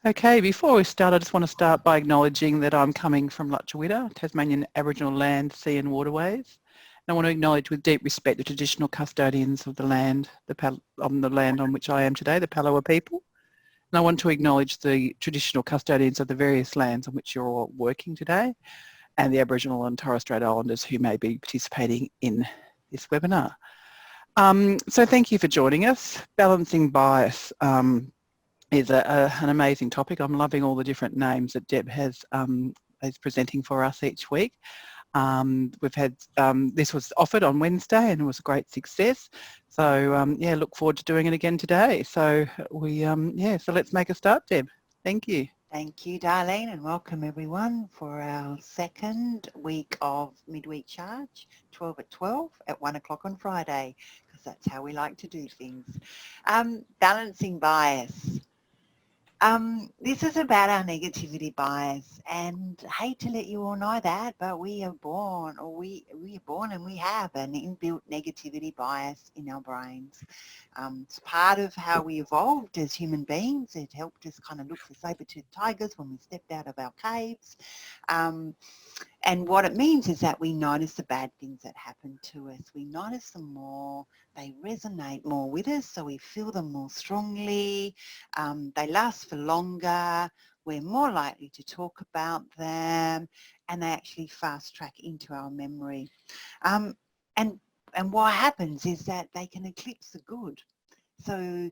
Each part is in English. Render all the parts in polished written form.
Okay, before we start, I just want to start by acknowledging that I'm coming from Lutchawita, Tasmanian Aboriginal land, sea and waterways. And I want to acknowledge with deep respect the traditional custodians of the land, on the land on which I am today, the Palawa people. And I want to acknowledge the traditional custodians of the various lands on which you're all working today and the Aboriginal and Torres Strait Islanders who may be participating in this webinar. So thank you for joining us. Balancing bias is an amazing topic. I'm loving all the different names that Deb has is presenting for us each week. We've had, this was offered on Wednesday and it was a great success. So yeah, look forward to doing it again today. So so let's make a start, Deb. Thank you. Thank you, Darlene, and welcome everyone for our second week of midweek charge, 12 at 12 at 1 o'clock on Friday, because that's how we like to do things. Balancing bias. This is about our negativity bias, and I hate to let you all know that, but we are born, or we are born and we have an inbuilt negativity bias in our brains. It's part of how we evolved as human beings. It helped us kind of look for saber-toothed tigers when we stepped out of our caves. And what it means is that we notice the bad things that happen to us. We notice them more. They resonate more with us, so we feel them more strongly. They last for longer. We're more likely to talk about them, and they actually fast track into our memory. And what happens is that they can eclipse the good. So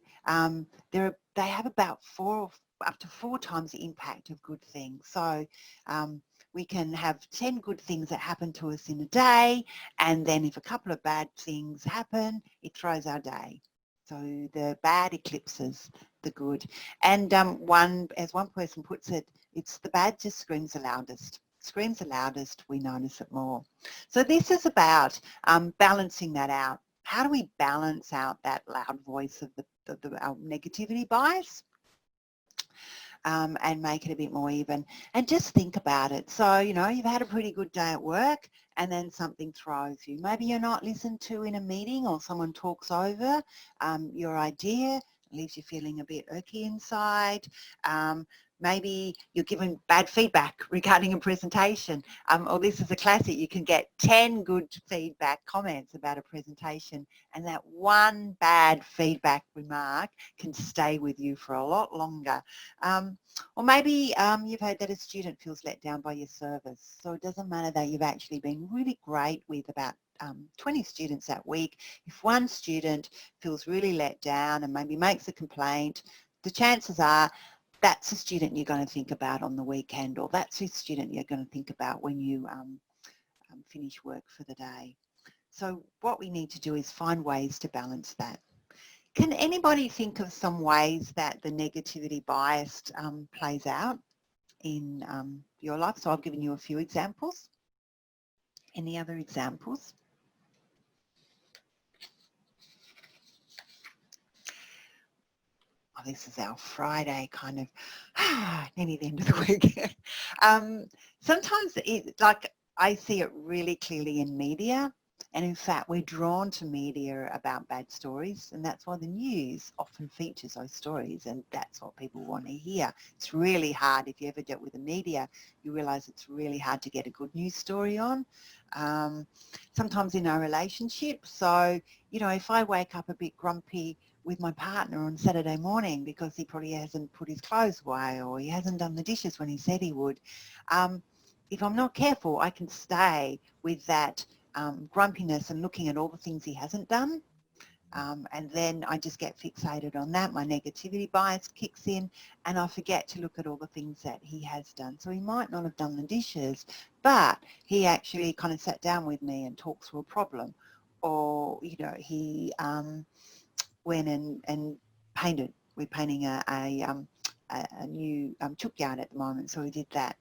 they have about up to 4 times the impact of good things. So we can have 10 good things that happen to us in a day, and then if a couple of bad things happen, it throws our day. So the bad eclipses the good. And as one person puts it, it's the bad just screams the loudest. Screams the loudest, we notice it more. So this is about balancing that out. How do we balance out that loud voice of our negativity bias? And make it a bit more even, and just think about it. So, you know, you've had a pretty good day at work and then something throws you. Maybe you're not listened to in a meeting, or someone talks over your idea, leaves you feeling a bit irky inside. Maybe you're given bad feedback regarding a presentation, or this is a classic, you can get 10 good feedback comments about a presentation, and that one bad feedback remark can stay with you for a lot longer. Or maybe you've heard that a student feels let down by your service. So it doesn't matter that you've actually been really great with about 20 students that week. If one student feels really let down and maybe makes a complaint, the chances are that's a student you're going to think about on the weekend, or that's a student you're going to think about when you finish work for the day. So what we need to do is find ways to balance that. Can anybody think of some ways that the negativity bias plays out in your life? So I've given you a few examples. Any other examples? Oh, this is our Friday kind of, nearly the end of the week. Sometimes like I see it really clearly in media, and in fact we're drawn to media about bad stories, and that's why the news often features those stories, and that's what people want to hear. It's really hard. If you ever dealt with the media, you realise it's really hard to get a good news story on. Sometimes in our relationship, so you know, if I wake up a bit grumpy with my partner on Saturday morning because he probably hasn't put his clothes away, or he hasn't done the dishes when he said he would, if I'm not careful, I can stay with that grumpiness and looking at all the things he hasn't done, and then I just get fixated on that. My negativity bias kicks in, and I forget to look at all the things that he has done. So he might not have done the dishes, but he actually kind of sat down with me and talked through a problem, or you know, he went and painted. We're painting a new chook yard at the moment, so we did that.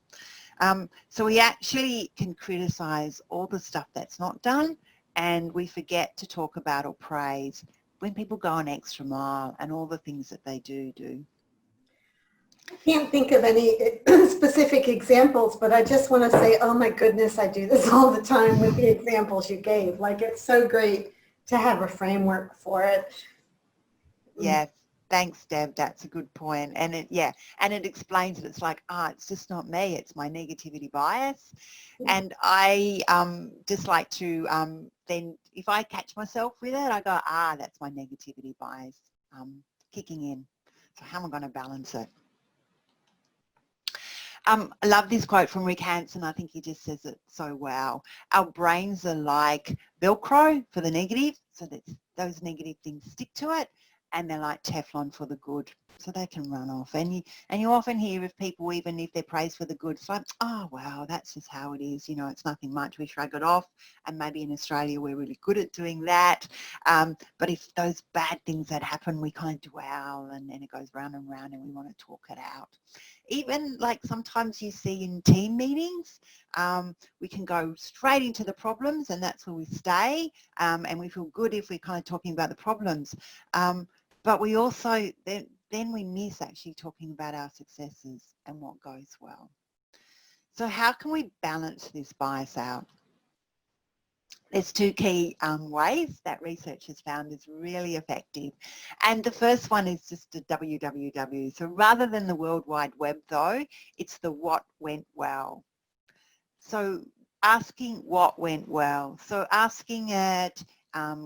So we actually can criticise all the stuff that's not done, and we forget to talk about or praise when people go an extra mile and all the things that they do. I can't think of any specific examples, but I just want to say, oh my goodness, I do this all the time with the examples you gave. Like, it's so great to have a framework for it. Yes, Thanks, Deb. That's a good point. And it, yeah, and it explains it. It's like, it's just not me. It's my negativity bias. And I just like to then, if I catch myself with it, I go, that's my negativity bias kicking in. So how am I going to balance it? I love this quote from Rick Hanson. I think he just says it so well. Our brains are like Velcro for the negative, so that those negative things stick to it, and they're like Teflon for the good, so they can run off. And you often hear of people, even if they're praised for the good, it's like, oh wow, that's just how it is. You know, it's nothing much. We shrug it off, and maybe in Australia we're really good at doing that. But if those bad things that happen, we kind of dwell, and it goes round and round, and we want to talk it out. Even like sometimes you see in team meetings, we can go straight into the problems, and that's where we stay, and we feel good if we're kind of talking about the problems. But we also, then we miss actually talking about our successes and what goes well. So how can we balance this bias out? There's two key ways that research has found is really effective. And the first one is just a www. So rather than the World Wide Web though, it's the what went well. So asking what went well. So asking it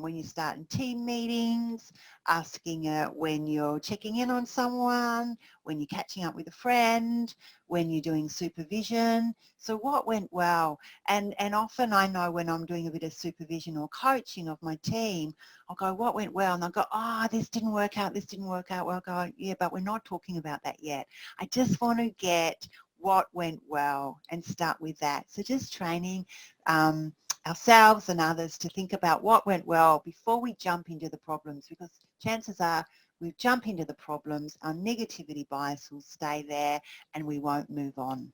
when you start in team meetings, asking it when you're checking in on someone, when you're catching up with a friend, when you're doing supervision. So what went well? And often I know when I'm doing a bit of supervision or coaching of my team, I'll go, what went well? And I'll go, this didn't work out, this didn't work out. Well, I'll go, yeah, but we're not talking about that yet. I just want to get what went well and start with that. So just training ourselves and others to think about what went well before we jump into the problems, because chances are we jump into the problems, our negativity bias will stay there and we won't move on.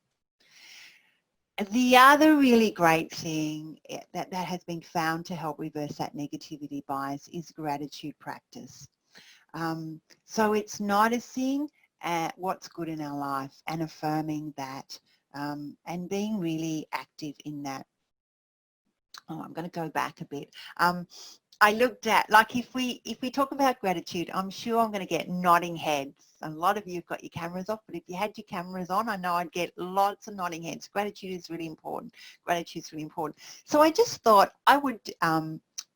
The other really great thing that has been found to help reverse that negativity bias is gratitude practice. So it's noticing what's good in our life and affirming that and being really active in that. I'm going to go back a bit. I looked at, like if we talk about gratitude, I'm sure I'm going to get nodding heads. A lot of you have got your cameras off, but if you had your cameras on, I know I'd get lots of nodding heads. Gratitude is really important. Gratitude is really important. So I just thought I would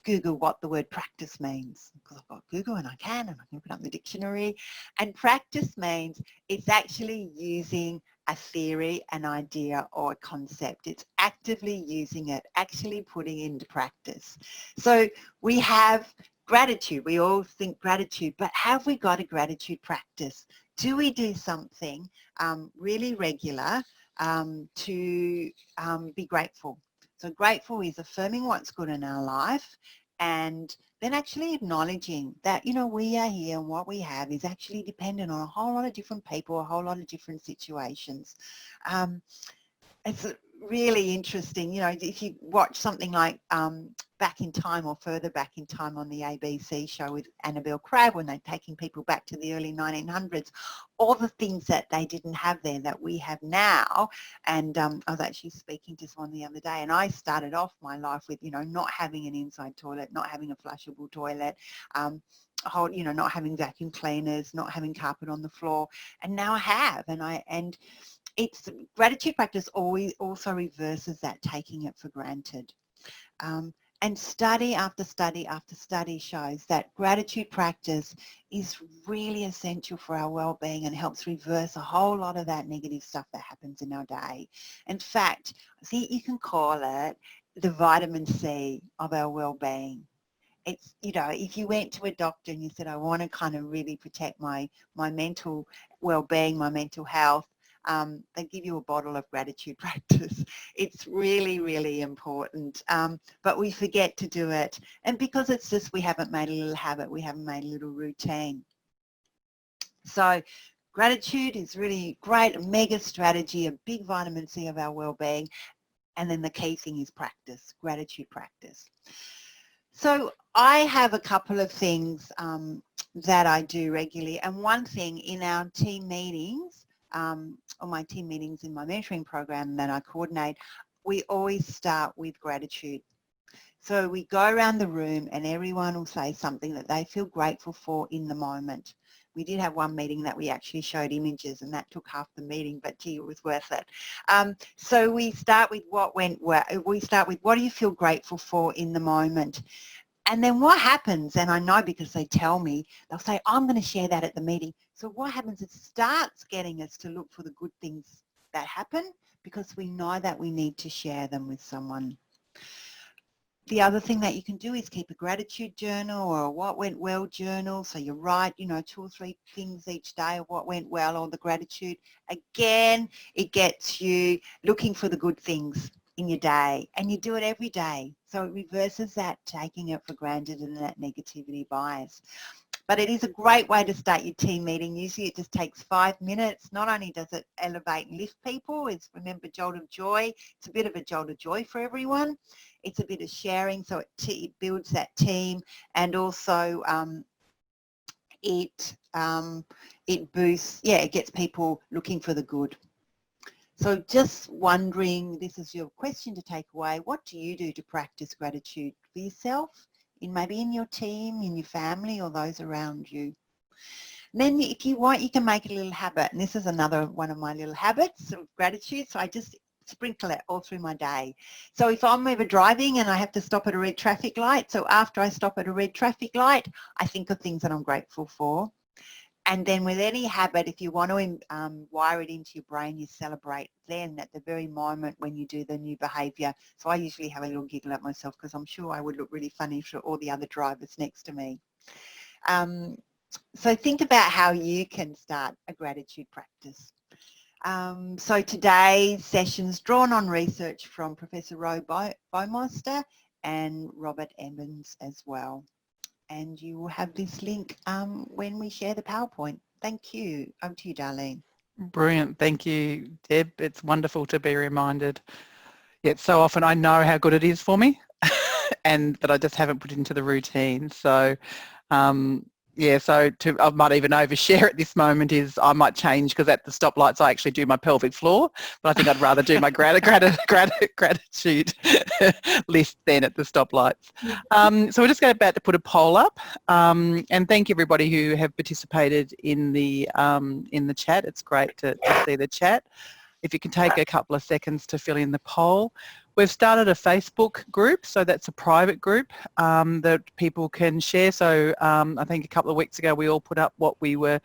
Google what the word practice means, because I've got Google and I can put up the dictionary. And practice means it's actually using a theory, an idea or a concept. It's actively using it, actually putting into practice. So we have gratitude. We all think gratitude, but have we got a gratitude practice? Do we do something really regular to be grateful? So grateful is affirming what's good in our life, and then actually acknowledging that, you know, we are here and what we have is actually dependent on a whole lot of different people, a whole lot of different situations. It's really interesting, you know, if you watch something like Back in Time or Further Back in Time on the ABC show with Annabelle Crabb, when they're taking people back to the early 1900s, all the things that they didn't have there that we have now. And I was actually speaking to someone the other day, and I started off my life with, you know, not having an inside toilet, not having a flushable toilet, you know, not having vacuum cleaners, not having carpet on the floor, and now I have. And it's gratitude practice always also reverses that taking it for granted. And study after study after study shows that gratitude practice is really essential for our well-being and helps reverse a whole lot of that negative stuff that happens in our day. In fact, I think you can call it the vitamin C of our well-being. It's, you know, if you went to a doctor and you said, I want to kind of really protect my mental well-being, my mental health, they give you a bottle of gratitude practice. It's really, really important, but we forget to do it. And because it's just we haven't made a little habit, we haven't made a little routine. So gratitude is really great, a mega strategy, a big vitamin C of our well-being. And then the key thing is practice, gratitude practice. So I have a couple of things that I do regularly. And one thing in our team meetings, or my team meetings in my mentoring program that I coordinate, we always start with gratitude. So we go around the room and everyone will say something that they feel grateful for in the moment. We did have one meeting that we actually showed images, and that took half the meeting, but gee, it was worth it. So we start with what went well. We start with what do you feel grateful for in the moment? And then what happens, and I know because they tell me, they'll say, I'm going to share that at the meeting. So what happens, it starts getting us to look for the good things that happen because we know that we need to share them with someone. The other thing that you can do is keep a gratitude journal or a what went well journal. So you write, 2 or 3 things each day of what went well or the gratitude. Again, it gets you looking for the good things in your day, and you do it every day. So it reverses that taking it for granted and that negativity bias. But it is a great way to start your team meeting. Usually it just takes 5 minutes. Not only does it elevate and lift people, it's, remember, jolt of joy. It's a bit of a jolt of joy for everyone. It's a bit of sharing, so it builds that team, and also it boosts, it gets people looking for the good. So just wondering, this is your question to take away, what do you do to practice gratitude for yourself, maybe in your team, in your family, or those around you? And then if you want, you can make a little habit, and this is another one of my little habits of gratitude, so I just sprinkle it all through my day. So if I'm ever driving and I have to stop at a red traffic light, so after I stop at a red traffic light, I think of things that I'm grateful for. And then with any habit, if you want to wire it into your brain, you celebrate then at the very moment when you do the new behaviour. So I usually have a little giggle at myself because I'm sure I would look really funny for all the other drivers next to me. So think about how you can start a gratitude practice. So today's session's drawn on research from Professor Roe Beaumaster and Robert Emmons as well. And you will have this link when we share the PowerPoint. Thank you. Over to you, Darlene. Brilliant. Thank you, Deb. It's wonderful to be reminded. Yet so often I know how good it is for me, but I just haven't put it into the routine. So I might even overshare at this moment is I might change, because at the stoplights I actually do my pelvic floor, but I think I'd rather do my gratitude list than at the stoplights. So we're just about to put a poll up, and thank everybody who have participated in the chat. It's great to see the chat. If you can take a couple of seconds to fill in the poll. We've started a Facebook group, so that's a private group that people can share. So I think a couple of weeks ago we all put up what we were,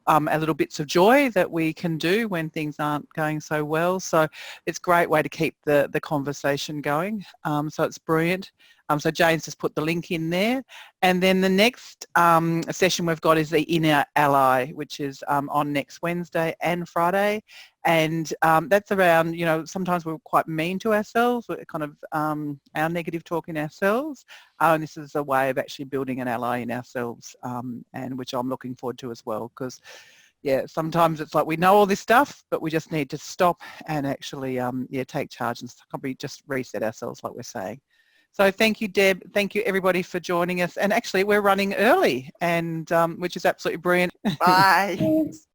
our little bits of joy that we can do when things aren't going so well. So it's a great way to keep the conversation going. So it's brilliant. So Jane's just put the link in there. And then the next session we've got is the Inner Ally, which is on next Wednesday and Friday. And that's around, sometimes we're quite mean to ourselves, we're kind of our negative talk in ourselves. And this is a way of actually building an ally in ourselves, and which I'm looking forward to as well, because sometimes it's like we know all this stuff, but we just need to stop and actually take charge and probably just reset ourselves, like we're saying. So thank you, Deb. Thank you, everybody, for joining us. And actually, we're running early, and which is absolutely brilliant. Bye.